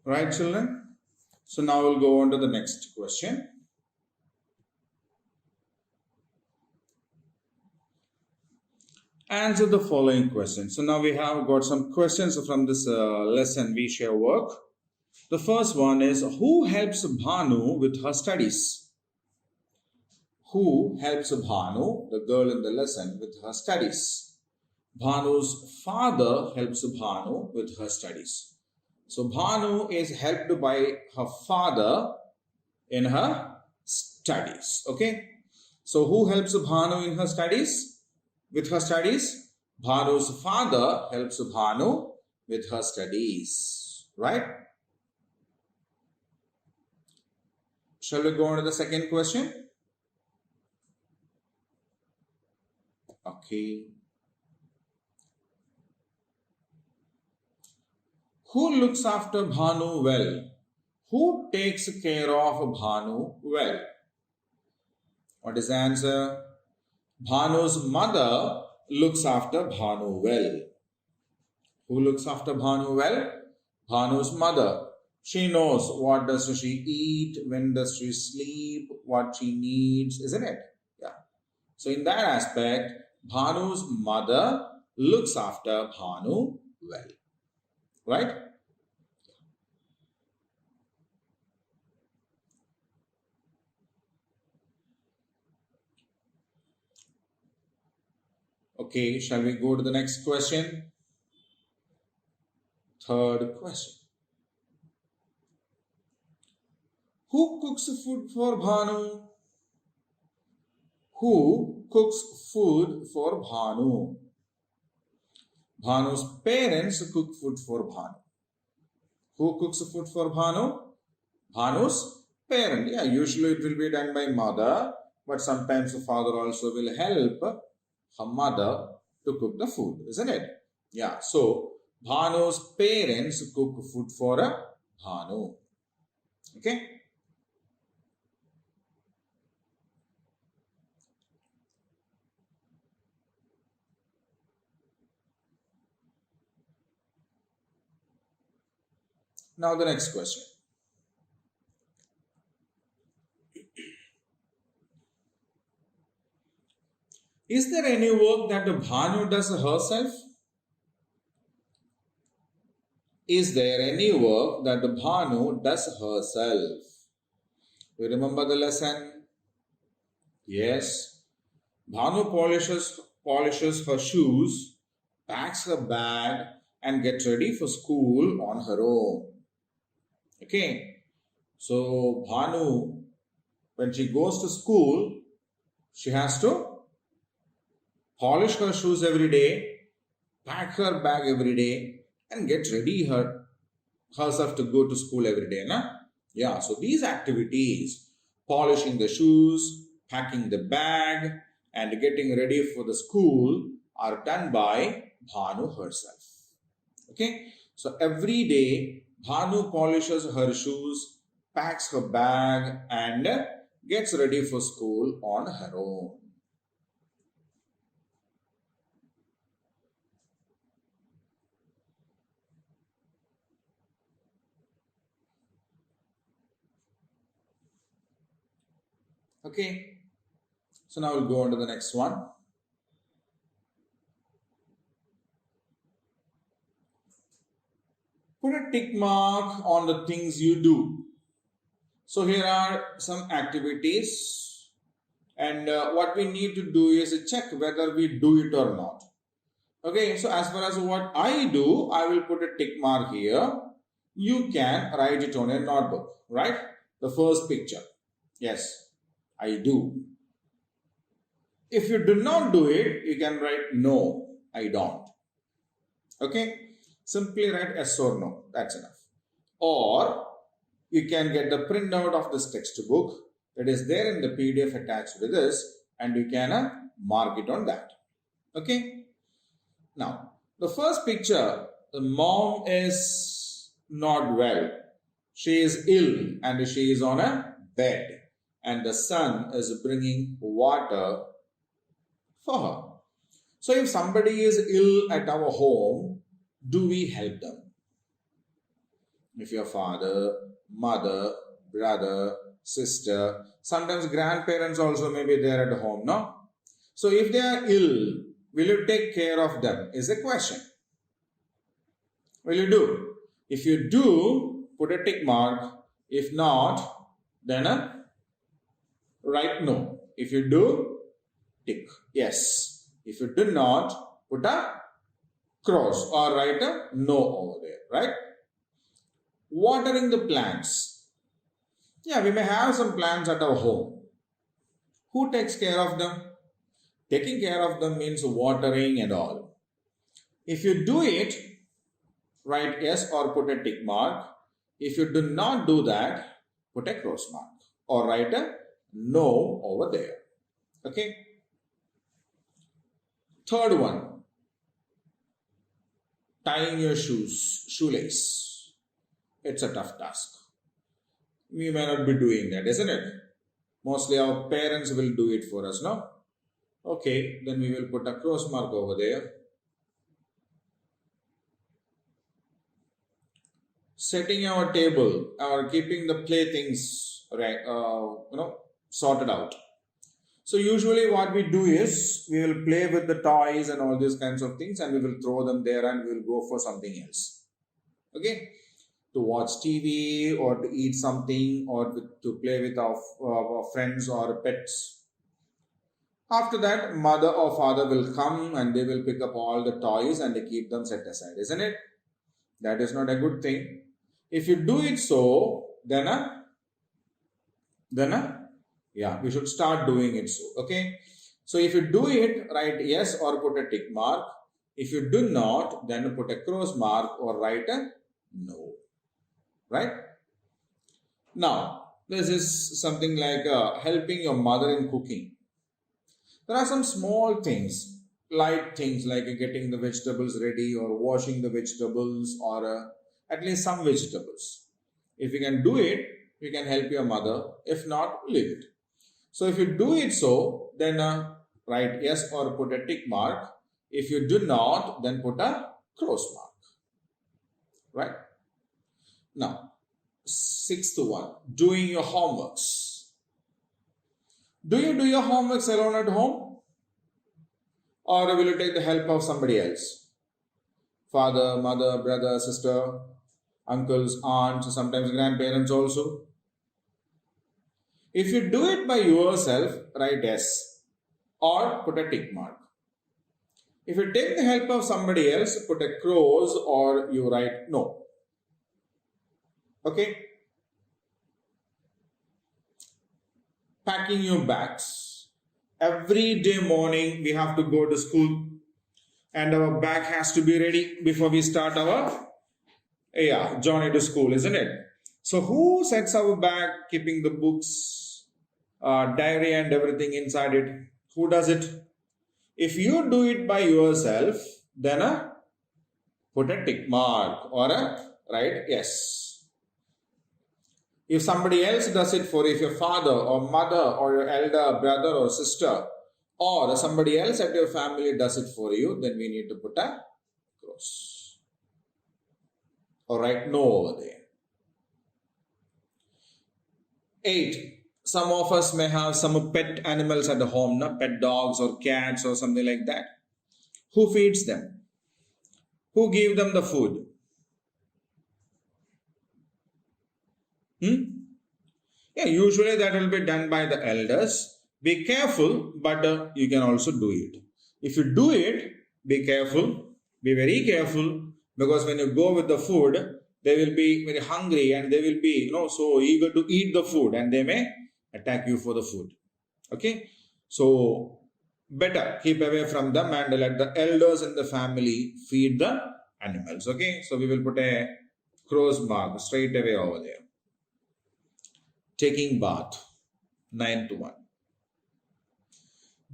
Right, children? So now we'll go on to the next question. Answer the following questions. So now we have got some questions from this lesson we share work. The first one is, who helps Bhanu with her studies? Who helps Bhanu, the girl in the lesson, with her studies? Bhanu's father helps Bhanu with her studies. So Bhanu is helped by her father in her studies. Okay. So who helps Bhanu in her studies? With her studies? Bhanu's father helps Bhanu with her studies. Right? Shall we go on to the second question? Okay. Who looks after Bhanu well? Who takes care of Bhanu well? What is the answer? Bhanu's mother looks after Bhanu well. Who looks after Bhanu well? Bhanu's mother. She knows what does she eat, when does she sleep, what she needs, isn't it? Yeah. So in that aspect, Bhanu's mother looks after Bhanu well. Right? Okay, shall we go to the next question? Third question. Who cooks food for Bhanu? Who cooks food for Bhanu? Bhanu's parents cook food for Bhanu. Who cooks food for Bhanu? Bhanu's parent. Yeah, usually it will be done by mother, but sometimes the father also will help her mother to cook the food, isn't it? Yeah, so Bhanu's parents cook food for Bhanu. Okay. Now the next question. Is there any work that Bhanu does herself? Is there any work that Bhanu does herself? You remember the lesson? Yes. Bhanu polishes her shoes, packs her bag, and gets ready for school on her own. Okay. So Bhanu, when she goes to school, she has to polish her shoes every day, pack her bag every day, and get ready herself to go to school every day. Na? Yeah, so these activities, polishing the shoes, packing the bag, and getting ready for the school are done by Bhanu herself. Okay, so every day Bhanu polishes her shoes, packs her bag, and gets ready for school on her own. Okay, so now we'll go on to the next one. Put a tick mark on the things you do. So here are some activities, and what we need to do is check whether we do it or not. Okay, so as far as what I do, I will put a tick mark here. You can write it on a notebook, right? The first picture. Yes, I do. If you do not do it, you can write no, I don't. Okay, simply write yes or no, that's enough. Or you can get the printout of this textbook that is there in the PDF attached with this, and you can mark it on that. Okay. Now, the first picture, the mom is not well. She is ill and she is on a bed, and the son is bringing water for her. So if somebody is ill at our home, do we help them? If your father, mother, brother, sister, sometimes grandparents also may be there at home, no? So if they are ill, will you take care of them? Is a question. Will you do? If you do, put a tick mark. If not, then write no. If you do, tick yes. If you do not, put a cross or write a no over there, right? Watering the plants. Yeah, we may have some plants at our home. Who takes care of them? Taking care of them means watering and all. If you do it, write yes or put a tick mark. If you do not do that, put a cross mark or write a no over there. Okay. Third one, tying your shoelace. It's a tough task. We may not be doing that, isn't it? Mostly our parents will do it for us, no? Okay, then we will put a cross mark over there. Setting our table or keeping the playthings right, sorted out. So usually what we do is we will play with the toys and all these kinds of things, and we will throw them there and we will go for something else. Okay, to watch TV or to eat something or to play with our friends or pets. After that, mother or father will come and they will pick up all the toys and they keep them set aside, isn't it? That is not a good thing. If you do it so, then yeah, we should start doing it so. Okay. So if you do it, write yes or put a tick mark. If you do not, then put a cross mark or write a no. Right? Now, this is something like helping your mother in cooking. There are some small things, light things like getting the vegetables ready or washing the vegetables or at least some vegetables. If you can do it, you can help your mother. If not, leave it. So if you do it so, then write yes or put a tick mark. If you do not, then put a cross mark. Right? Now, sixth one, doing your homeworks. Do you do your homeworks alone at home? Or will you take the help of somebody else? Father, mother, brother, sister, uncles, aunts, sometimes grandparents also. If you do it by yourself, write yes or put a tick mark. If you take the help of somebody else, put a cross or you write no. Okay? Packing your bags. Every day morning we have to go to school and our bag has to be ready before we start our journey to school, isn't it? So who sets our bag, keeping the books, diary and everything inside it? Who does it? If you do it by yourself, then put a tick mark or write yes. If somebody else does it for you, if your father or mother or your elder brother or sister or somebody else at your family does it for you, then we need to put a cross or write no over there. 8. Some of us may have some pet animals at home, no? Pet dogs or cats or something like that. Who feeds them? Who gives them the food? Yeah, usually that will be done by the elders. Be careful, but you can also do it. If you do it, be careful, be very careful, because when you go with the food, they will be very hungry and they will be so eager to eat the food and they may attack you for the food. Okay, so better keep away from them and let the elders in the family feed the animals. Okay, so we will put a cross mark straight away over there. Taking bath, 9th one.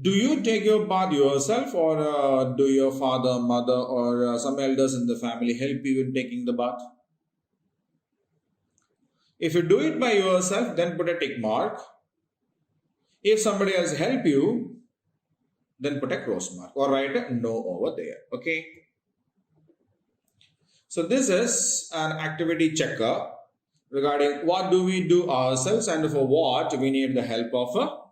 Do you take your bath yourself or do your father, mother or some elders in the family help you in taking the bath? If you do it by yourself, then put a tick mark. If somebody else help you, then put a cross mark or write a no over there. Okay. So this is an activity checker regarding what do we do ourselves and for what we need the help of a